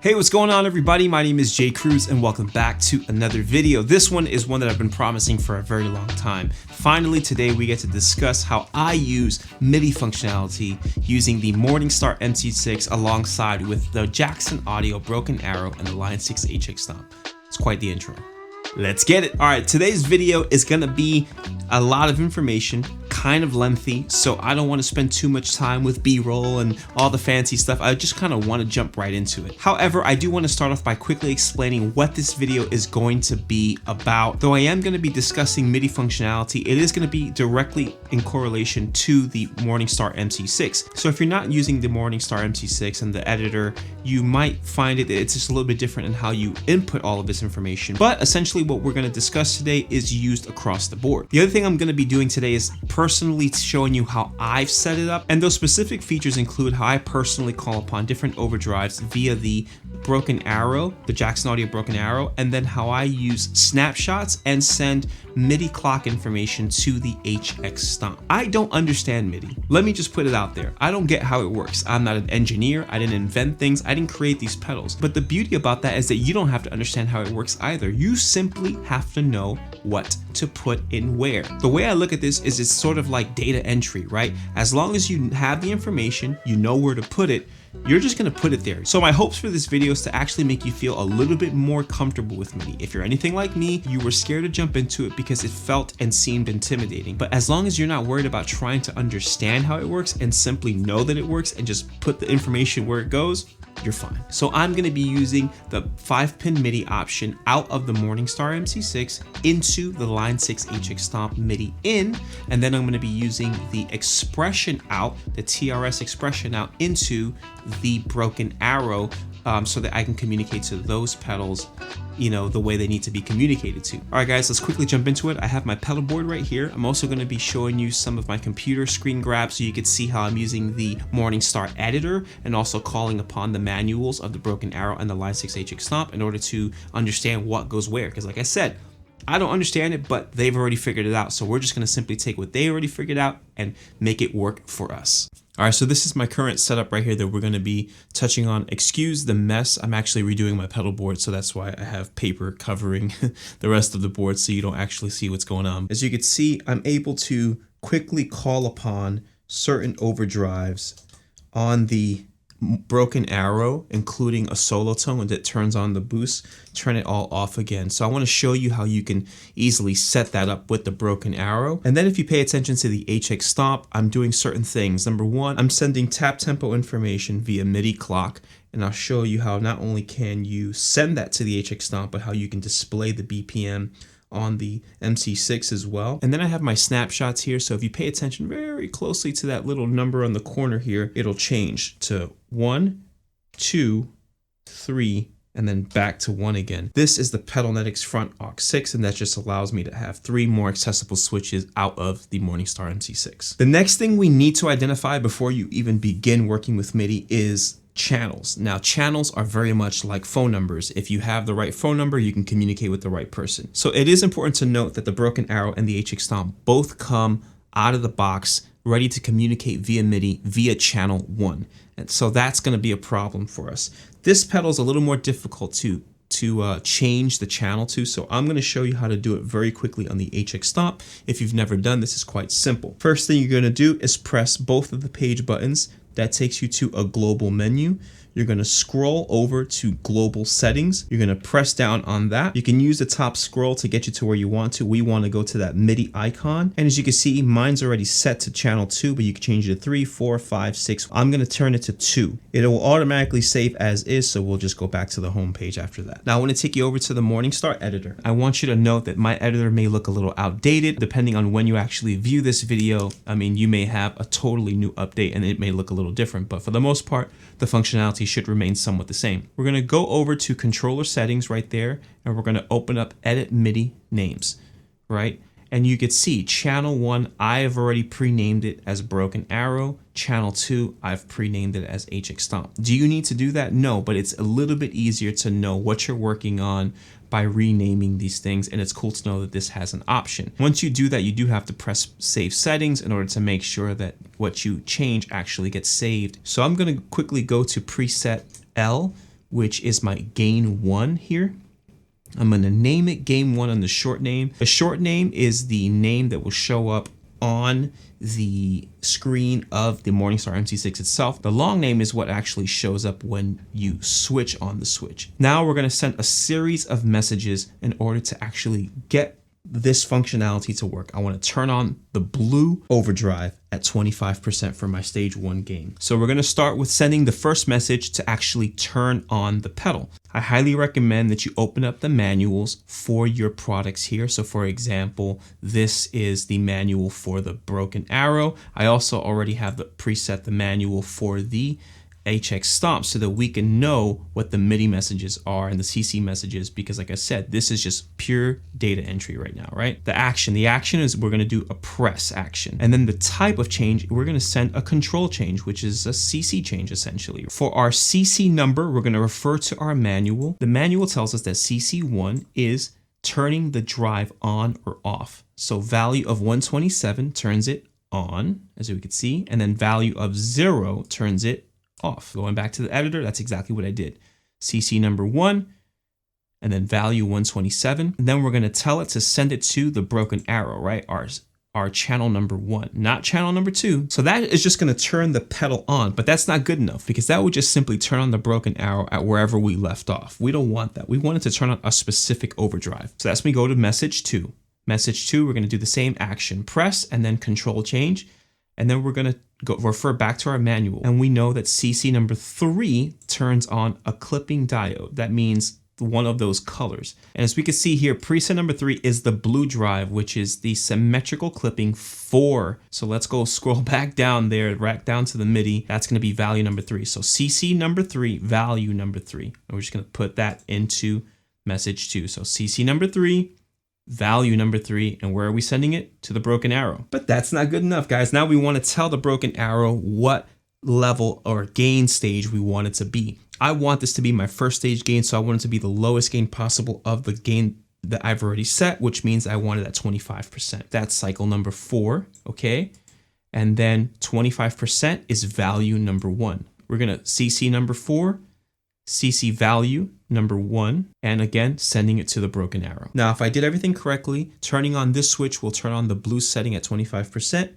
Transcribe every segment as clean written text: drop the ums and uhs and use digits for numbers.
Hey, what's going on everybody? My name is Cruz and welcome back to another video. This one is one that I've been promising for a very long time. Finally, today we get to discuss how I use MIDI functionality using the Morningstar MC6 alongside with the Jackson Audio Broken Arrow and the Line 6 HX Stomp. It's quite the intro. Let's get it. All right, today's video is gonna be a lot of information, kind of lengthy, so I don't want to spend too much time with B-roll and all the fancy stuff. I just kind of want to jump right into it. However, I do want to start off by quickly explaining what this video is going to be about. Though I am going to be discussing MIDI functionality, it is going to be directly in correlation to the Morningstar MC6. So if you're not using the Morningstar MC6 and the editor, you might find it's just a little bit different in how you input all of this information. But essentially what we're going to discuss today is used across the board. The other thing I'm going to be doing today is personally showing you how I've set it up, and those specific features include how I personally call upon different overdrives via the Broken Arrow, the Jackson Audio Broken Arrow, and then how I use snapshots and send MIDI clock information to the HX Stomp. I don't understand MIDI. Let me just put it out there. I don't get how it works. I'm not an engineer. I didn't invent things. I didn't create these pedals. But the beauty about that is that you don't have to understand how it works either. You simply have to know what to put in where. The way I look at this is it's sort of like data entry, right? As long as you have the information, you know where to put it, you're just gonna put it there. So my hopes for this video is to actually make you feel a little bit more comfortable with MIDI. If you're anything like me, you were scared to jump into it because it felt and seemed intimidating. But as long as you're not worried about trying to understand how it works and simply know that it works and just put the information where it goes, you're fine. So I'm gonna be using the 5-pin MIDI option out of the Morningstar MC6 into the Line 6 HX Stomp MIDI in, and then I'm gonna be using the expression out, the TRS expression out into the Broken Arrow so that I can communicate to those pedals, you know, the way they need to be communicated to. All right guys, let's quickly jump into it. I have my pedal board right here. I'm also going to be showing you some of my computer screen grabs so you can see how I'm using the Morningstar editor and also calling upon the manuals of the Broken Arrow and the Line 6 HX Stomp in order to understand what goes where. Because like I said, I don't understand it, but they've already figured it out. So we're just going to simply take what they already figured out and make it work for us. All right, so this is my current setup right here that we're going to be touching on. Excuse the mess. I'm actually redoing my pedal board, so that's why I have paper covering the rest of the board so you don't actually see what's going on. As you can see, I'm able to quickly call upon certain overdrives on the Broken Arrow, including a solo tone that turns on the boost, turn it all off again. So I want to show you how you can easily set that up with the Broken Arrow. And then if you pay attention to the HX Stomp, I'm doing certain things. Number one, I'm sending tap tempo information via MIDI clock, and I'll show you how not only can you send that to the HX Stomp, but how you can display the BPM on the MC6 as well. And then I have my snapshots here. So if you pay attention very closely to that little number on the corner here, it'll change to 1, 2, 3, and then back to 1 again. This is the Pedalnetics front aux 6, and that just allows me to have 3 more accessible switches out of the Morningstar MC6. The next thing we need to identify before you even begin working with MIDI is channels. Now, channels are very much like phone numbers. If you have the right phone number, you can communicate with the right person. So it is important to note that the Broken Arrow and the HX Stomp both come out of the box ready to communicate via MIDI via channel 1. And so that's going to be a problem for us. This pedal is a little more difficult to change the channel to, so I'm going to show you how to do it very quickly on the HX Stomp. If you've never done this, it's quite simple. First thing you're going to do is press both of the page buttons. That takes you to a global menu. You're going to scroll over to global settings. You're going to press down on that. You can use the top scroll to get you to where you want to. We want to go to that MIDI icon. And as you can see, mine's already set to channel 2, but you can change it to 3, 4, 5, 6. I'm going to turn it to 2. It will automatically save as is, so we'll just go back to the home page after that. Now I want to take you over to the Morningstar editor. I want you to note that my editor may look a little outdated depending on when you actually view this video. I mean, you may have a totally new update and it may look a little different, but for the most part, the functionality should remain somewhat the same. We're going to go over to controller settings right there, and we're going to open up edit MIDI names, right? And you can see channel 1, I have already pre-named it as Broken Arrow. Channel 2, I've pre-named it as HX Stomp. Do you need to do that? No, but it's a little bit easier to know what you're working on by renaming these things, and it's cool to know that this has an option. Once you do that, you do have to press save settings in order to make sure that what you change actually gets saved. So I'm going to quickly go to preset L, which is my gain 1 here. I'm going to name it gain 1 on the short name. The short name is the name that will show up on the screen of the Morningstar MC6 itself. The long name is what actually shows up when you switch on the switch. Now we're going to send a series of messages in order to actually get this functionality to work. I want to turn on the blue overdrive at 25% for my stage 1 gain. So we're going to start with sending the first message to actually turn on the pedal. I highly recommend that you open up the manuals for your products here. So for example, this is the manual for the broken arrow. I also already have the preset, the manual for the HX Stomp, so that we can know what the MIDI messages are and the CC messages, because like I said, this is just pure data entry right now, right? The action is we're going to do a press action. And then the type of change, we're going to send a control change, which is a CC change essentially. For our CC number, we're going to refer to our manual. The manual tells us that CC1 is turning the drive on or off. So value of 127 turns it on, as we can see, and then value of 0 turns it off. Going back to the editor, that's exactly what I did. CC number 1, and then value 127. And then we're going to tell it to send it to the broken arrow, right? Our channel number 1, not channel number 2. So that is just going to turn the pedal on, but that's not good enough because that would just simply turn on the broken arrow at wherever we left off. We don't want that. We want it to turn on a specific overdrive. So that's when we go to message 2. Message 2, we're going to do the same action, press, and then control change. And then we're going to refer back to our manual. And we know that CC number 3 turns on a clipping diode. That means one of those colors. And as we can see here, preset number 3 is the blue drive, which is the symmetrical clipping 4. So let's go scroll back down there, right down to the MIDI. That's going to be value number 3. So CC number 3, value number 3. And we're just going to put that into message 2. So CC number 3, value number 3, and where are we sending it? To the broken arrow. But that's not good enough, guys. Now we want to tell the broken arrow what level or gain stage we want it to be. I want this to be my first stage gain, so I want it to be the lowest gain possible of the gain that I've already set, which means I want it at 25%. That's cycle number 4, okay? And then 25% is value number 1. We're gonna CC number 4, CC value number 1, and again, sending it to the broken arrow. Now, if I did everything correctly, turning on this switch will turn on the blue setting at 25%.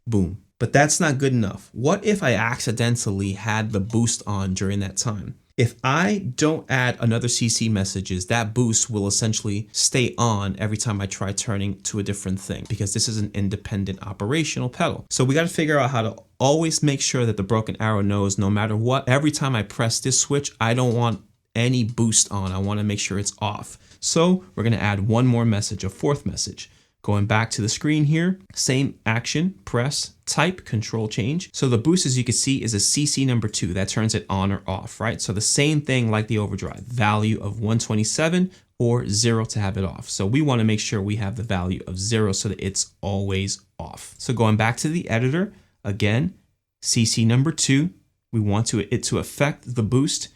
Boom. But that's not good enough. What if I accidentally had the boost on during that time? If I don't add another CC messages, that boost will essentially stay on every time I try turning to a different thing, because this is an independent operational pedal. So we got to figure out how to always make sure that the broken arrow knows no matter what, every time I press this switch, I don't want any boost on. I want to make sure it's off. So we're going to add one more message, a fourth message. Going back to the screen here, same action, press, type, control change. So the boost, as you can see, is a CC number 2 that turns it on or off, right? So the same thing like the overdrive, value of 127 or 0 to have it off. So we want to make sure we have the value of 0 so that it's always off. So going back to the editor, again, CC number 2, we want it to affect the boost.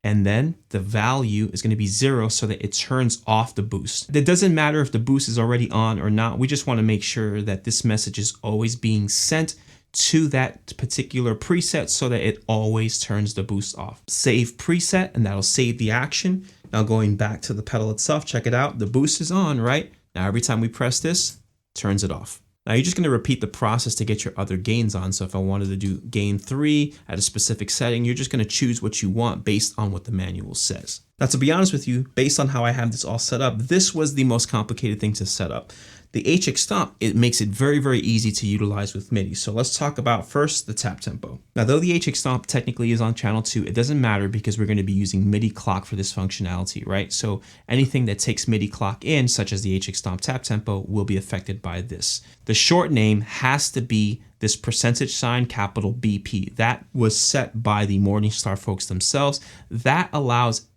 And then the value is going to be 0 so that it turns off the boost. It doesn't matter if the boost is already on or not. We just want to make sure that this message is always being sent to that particular preset so that it always turns the boost off. Save preset, and that'll save the action. Now going back to the pedal itself, check it out. The boost is on, right? Now every time we press this, turns it off. Now you're just going to repeat the process to get your other gains on. So if I wanted to do gain 3 at a specific setting, you're just going to choose what you want based on what the manual says. Now, to be honest with you, based on how I have this all set up, this was the most complicated thing to set up. The HX Stomp, it makes it very, very easy to utilize with MIDI. So let's talk about first the tap tempo. Now, though the HX Stomp technically is on channel 2, it doesn't matter because we're going to be using MIDI clock for this functionality, right? So anything that takes MIDI clock in, such as the HX Stomp tap tempo, will be affected by this. The short name has to be this percentage sign capital BP. That was set by the Morningstar folks themselves. That allows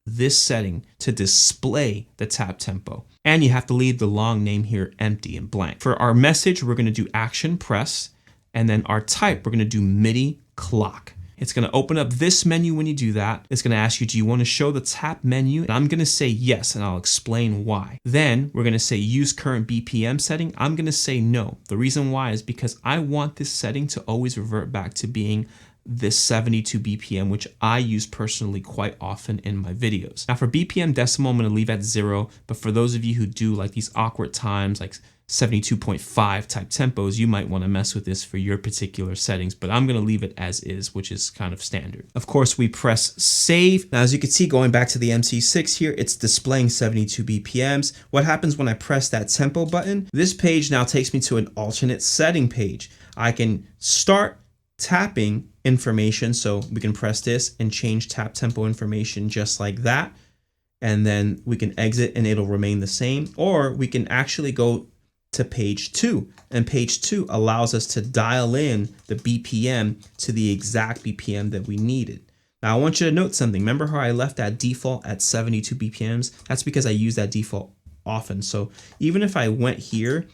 this setting to display the tap tempo. And you have to leave the long name here empty and blank. For our message, we're going to do action press, and then our type, we're going to do MIDI clock. It's going to open up this menu when you do that. It's going to ask you, do you want to show the tap menu? And I'm going to say yes, and I'll explain why. Then we're going to say use current BPM setting. I'm going to say no. The reason why is because I want this setting to always revert back to being this 72 BPM, which I use personally quite often in my videos. Now for BPM decimal, I'm going to leave at 0, but for those of you who do like these awkward times, like 72.5 type tempos, you might want to mess with this for your particular settings, but I'm going to leave it as is, which is kind of standard. Of course, we press save. Now, as you can see, going back to the MC6 here, it's displaying 72 BPMs. What happens when I press that tempo button? This page now takes me to an alternate setting page. I can start tapping information, so we can press this and change tap tempo information just like that, and then we can exit and it'll remain the same, or we can actually go to page 2, and page 2 allows us to dial in the BPM to the exact BPM that we needed. Now I want you to note something. Remember how I left that default at 72 BPMs? That's because I use that default often. So even if I went here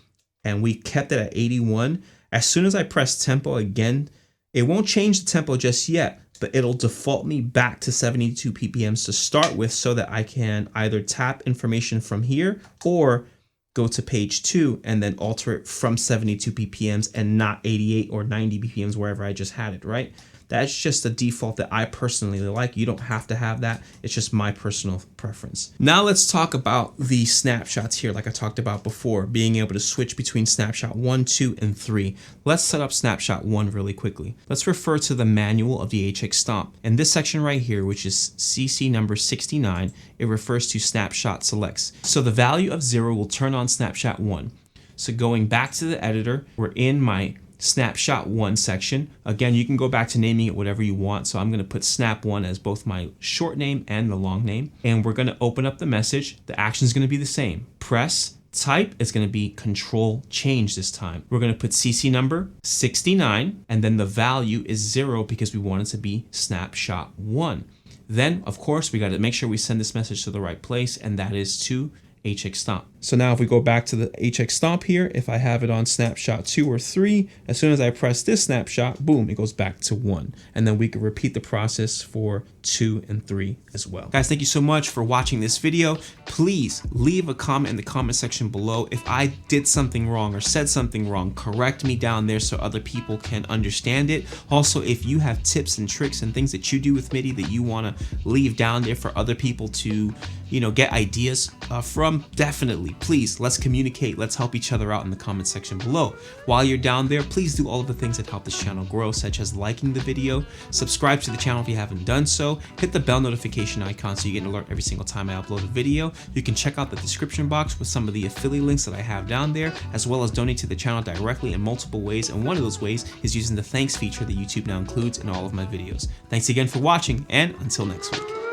and we kept it at 81, as soon as I press tempo again, it won't change the tempo just yet, but it'll default me back to 72 BPMs to start with, so that I can either tap information from here or go to page 2 and then alter it from 72 BPMs and not 88 or 90 BPMs wherever I just had it, right? That's just a default that I personally like. You don't have to have that. It's just my personal preference. Now let's talk about the snapshots here, like I talked about before, being able to switch between snapshot 1, 2, and 3. Let's set up snapshot 1 really quickly. Let's refer to the manual of the HX Stomp. In this section right here, which is CC number 69, it refers to snapshot selects. So the value of 0 will turn on snapshot 1. So going back to the editor, we're in my snapshot 1 section. Again, you can go back to naming it whatever you want. So I'm going to put snap 1 as both my short name and the long name. And we're going to open up the message. The action is going to be the same. Press, type is going to be control change this time. We're going to put CC number 69, and then the value is 0 because we want it to be snapshot 1. Then, of course, we got to make sure we send this message to the right place, and that is to HX Stomp. So now if we go back to the HX Stomp here, if I have it on snapshot 2 or 3, as soon as I press this snapshot, boom, it goes back to 1. And then we can repeat the process for 2 and 3 as well. Guys, thank you so much for watching this video. Please leave a comment in the comment section below. If I did something wrong or said something wrong, correct me down there so other people can understand it. Also, if you have tips and tricks and things that you do with MIDI that you want to leave down there for other people to, you know, get ideas from, definitely, please, let's communicate. Let's help each other out in the comment section below. While you're down there, please do all of the things that help this channel grow, such as liking the video, subscribe to the channel if you haven't done so, hit the bell notification icon so you get an alert every single time I upload a video. You can check out the description box with some of the affiliate links that I have down there, as well as donate to the channel directly in multiple ways, and one of those ways is using the thanks feature that YouTube now includes in all of my videos. Thanks again for watching, and until next week.